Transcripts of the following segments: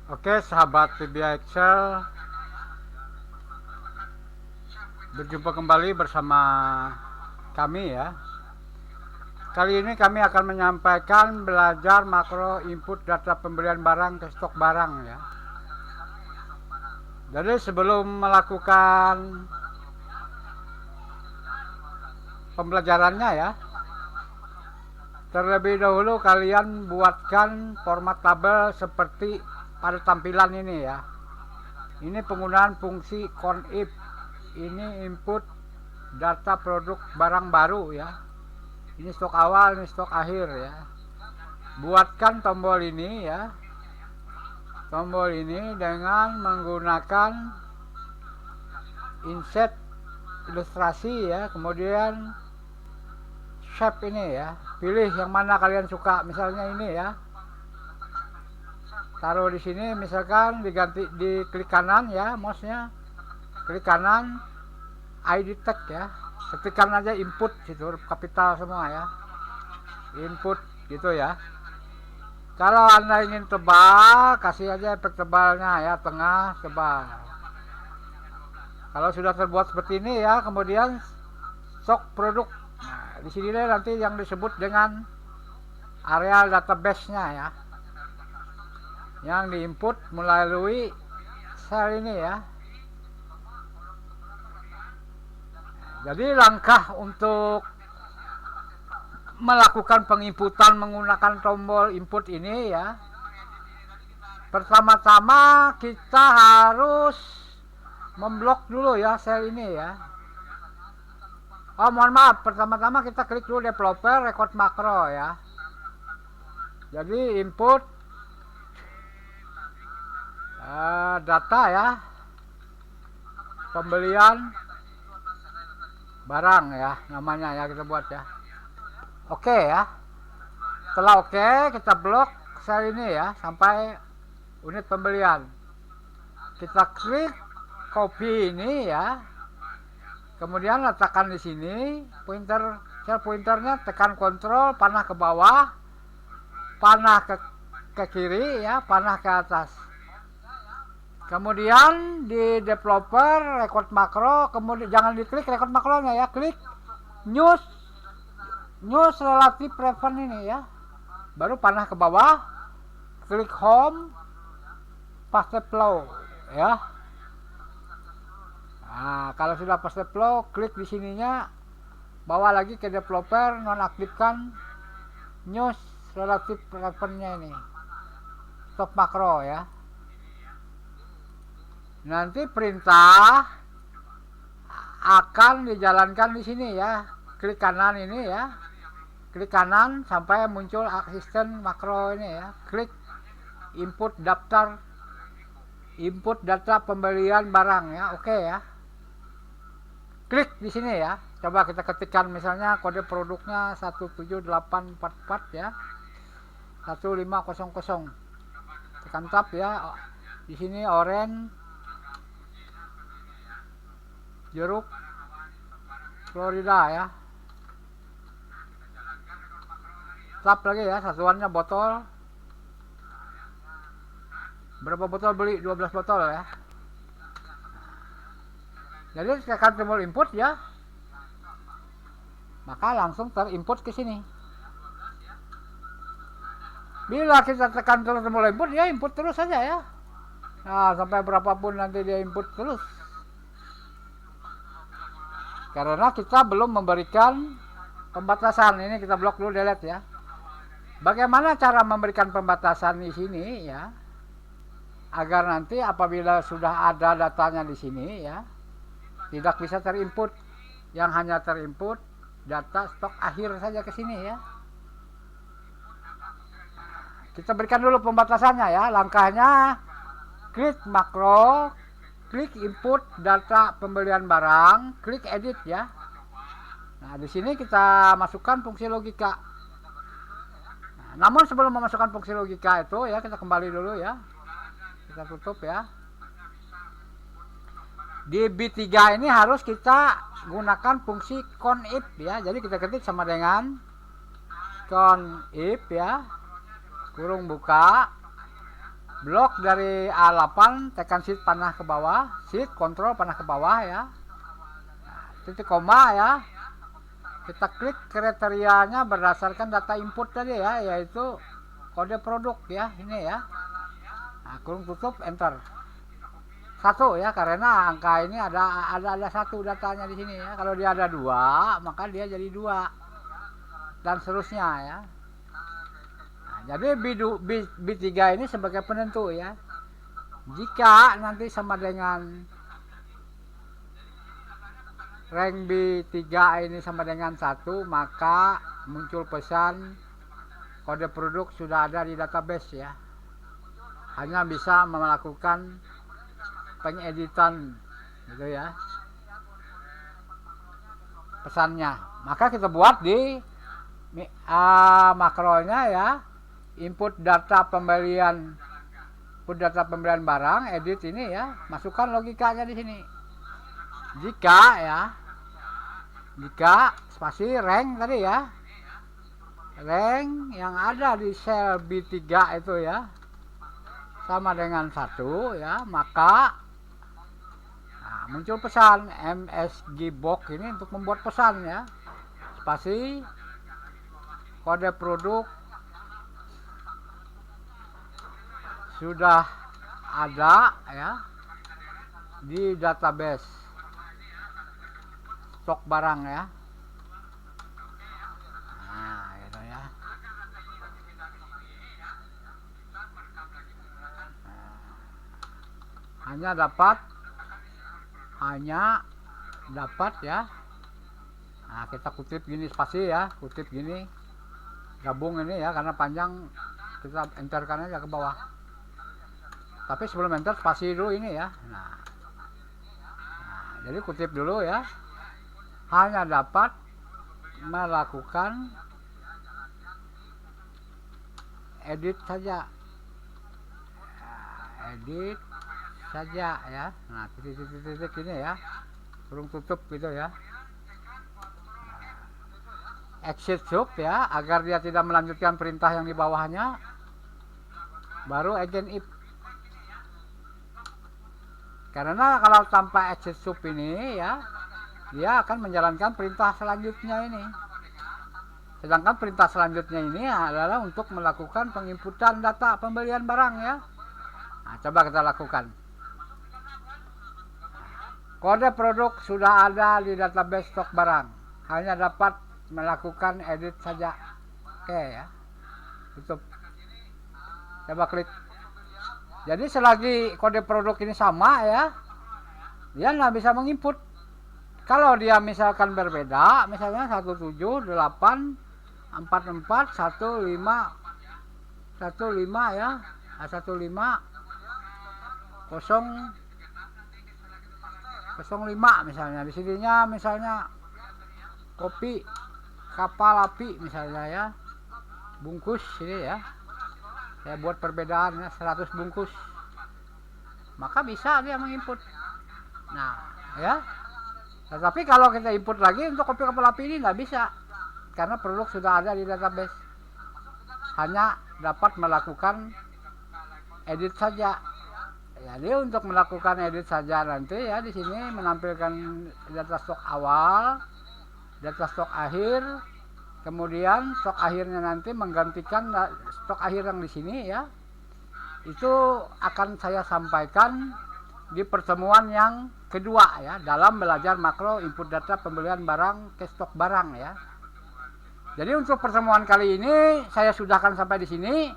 Oke, sahabat VBA Excel, berjumpa kembali bersama kami ya. Kali ini kami akan menyampaikan belajar makro input data pembelian barang ke stok barang ya. Jadi sebelum melakukan pembelajarannya ya, terlebih dahulu kalian buatkan format tabel seperti pada tampilan ini ya. Ini penggunaan fungsi conif. Ini input data produk barang baru ya. Ini stok awal, ini stok akhir ya. Buatkan tombol ini ya. Tombol ini dengan menggunakan insert ilustrasi ya, kemudian shape ini ya. Pilih yang mana kalian suka, misalnya ini ya. Taruh di sini, misalkan diganti di klik kanan ya, mouse-nya. Klik kanan, ID tag ya. Ketikkan aja input situ, huruf kapital semua ya. Input gitu ya. Kalau Anda ingin tebal, kasih aja efek tebalnya ya, tengah tebal. Kalau sudah terbuat seperti ini ya, kemudian stok produk. Nah, di sini nanti yang disebut dengan area database-nya ya. Yang diinput melalui sel ini ya. Jadi langkah untuk melakukan penginputan menggunakan tombol input ini ya, pertama-tama kita harus memblok dulu ya sel ini ya. Oh mohon maaf, pertama-tama kita klik dulu developer record makro ya. Jadi input data ya, pembelian barang ya, namanya ya, kita buat ya. Oke ya. Setelah oke, kita blok sel ini ya sampai unit pembelian. Kita klik copy ini ya. Kemudian letakkan di sini pointer, sel pointernya, tekan kontrol, panah ke bawah, panah ke kiri ya, panah ke atas. Kemudian di developer record makro, kemudian jangan diklik record makronya ya, klik news relative reference ini ya. Baru panah ke bawah, klik home, paste flow ya. Nah, kalau sudah paste flow, klik di sininya, bawa lagi ke developer, nonaktifkan news relative reference-nya ini. Stop makro ya. Nanti perintah akan dijalankan di sini ya. Klik kanan ini ya. Klik kanan sampai muncul asisten makro ini ya. Klik input daftar, input data pembelian barang ya. Oke ya. Klik di sini ya. Coba kita ketikkan misalnya kode produknya 17844 ya. 1500. Tekan tab ya. Di sini orange, jeruk Florida ya. Tap lagi ya, satuannya botol. Berapa botol beli? 12 botol ya. Jadi tekan tombol input ya, maka langsung terinput ke sini. Bila kita tekan tombol input ya, input terus saja ya. Nah, sampai berapapun nanti dia input terus. Karena kita belum memberikan pembatasan. Ini kita blok dulu, delete ya. Bagaimana cara memberikan pembatasan di sini ya, agar nanti apabila sudah ada datanya di sini ya, tidak bisa terinput, yang hanya terinput data stok akhir saja ke sini ya. Kita berikan dulu pembatasannya ya. Langkahnya klik makro, klik input data pembelian barang, klik edit ya. Nah, di sini kita masukkan fungsi logika. Nah, namun sebelum memasukkan fungsi logika itu ya, kita kembali dulu ya. Kita tutup ya. Di B3 ini harus kita gunakan fungsi conif ya. Jadi kita ketik sama dengan conif ya, kurung buka, blok dari A8, tekan shift panah ke bawah, shift kontrol panah ke bawah ya. Nah, titik koma ya. Kita klik kriterianya berdasarkan data input tadi ya, yaitu kode produk ya, ini ya. Nah, kurung tutup, enter. 1 ya, karena angka ini ada 1 datanya di sini ya. Kalau dia ada 2, maka dia jadi 2 dan seterusnya ya. Nah, jadi B3 ini sebagai penentu ya. Jika nanti sama dengan rank B3 ini sama dengan 1, maka muncul pesan kode produk sudah ada di database ya. Hanya bisa melakukan pengeditan gitu ya pesannya. Maka kita buat di makronya ya, input data pembelian barang, edit ini ya, masukkan logikanya di sini. Jika spasi rank tadi ya, rank yang ada di sel B3 itu ya sama dengan 1 ya, maka muncul pesan MSG box ini untuk membuat pesan ya, spasi kode produk sudah ada ya di database stok barang ya. Nah, gitu ya. Hanya dapat ya. Nah, kita kutip gini spasi ya, kutip gini, gabung ini ya, karena panjang kita enterkan aja ke bawah. Tapi sebelum enter spasi dulu ini ya. Nah, jadi kutip dulu ya. Hanya dapat melakukan edit saja. Edit saja ya. Nah, titik-titik ini ya, kurung tutup gitu ya. Exit sub ya, agar dia tidak melanjutkan perintah yang di bawahnya. Baru agent if. Karena kalau tanpa exit sub ini ya, dia akan menjalankan perintah selanjutnya ini. Sedangkan perintah selanjutnya ini adalah untuk melakukan penginputan data pembelian barang ya. Nah, coba kita lakukan. Kode produk sudah ada di database stok barang. Hanya dapat melakukan edit saja. Oke ya. Tutup. Coba klik. Jadi selagi kode produk ini sama ya, dia nggak bisa menginput. Kalau dia misalkan berbeda, misalnya 17, 8, 44, 15, 15 ya, 15, 05 misalnya. Di sininya misalnya kopi kapal api misalnya ya, bungkus ini ya. Saya buat perbedaan ya, 100 bungkus. Maka bisa dia menginput. Nah, ya. Tetapi kalau kita input lagi untuk kopi kapal api ini nggak bisa, karena produk sudah ada di database. Hanya dapat melakukan edit saja. Jadi untuk melakukan edit saja nanti ya, di sini menampilkan data stok awal, data stok akhir, kemudian stok akhirnya nanti menggantikan stok akhir yang di sini ya. Itu akan saya sampaikan di pertemuan yang kedua ya, dalam belajar makro input data pembelian barang ke stok barang ya. Jadi untuk pertemuan kali ini saya sudahkan sampai di sini.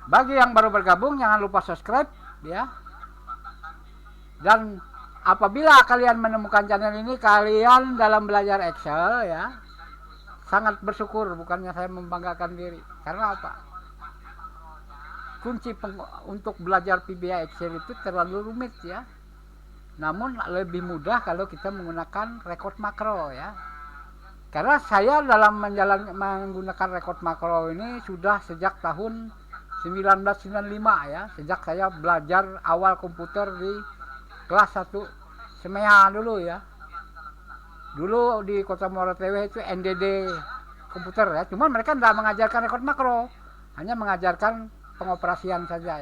Bagi yang baru bergabung jangan lupa subscribe ya. Dan apabila kalian menemukan channel ini, kalian dalam belajar Excel ya, sangat bersyukur, bukannya saya membanggakan diri. Karena apa? Kunci untuk belajar VBA Excel itu terlalu rumit ya. Namun lebih mudah kalau kita menggunakan record makro ya. Karena saya dalam menggunakan record makro ini sudah sejak tahun 1995 ya. Sejak saya belajar awal komputer di kelas 1 SMEA dulu ya. Dulu di Kota Muara Tewe itu NDD komputer ya. Cuman mereka tidak mengajarkan record makro, hanya mengajarkan pengoperasian saja.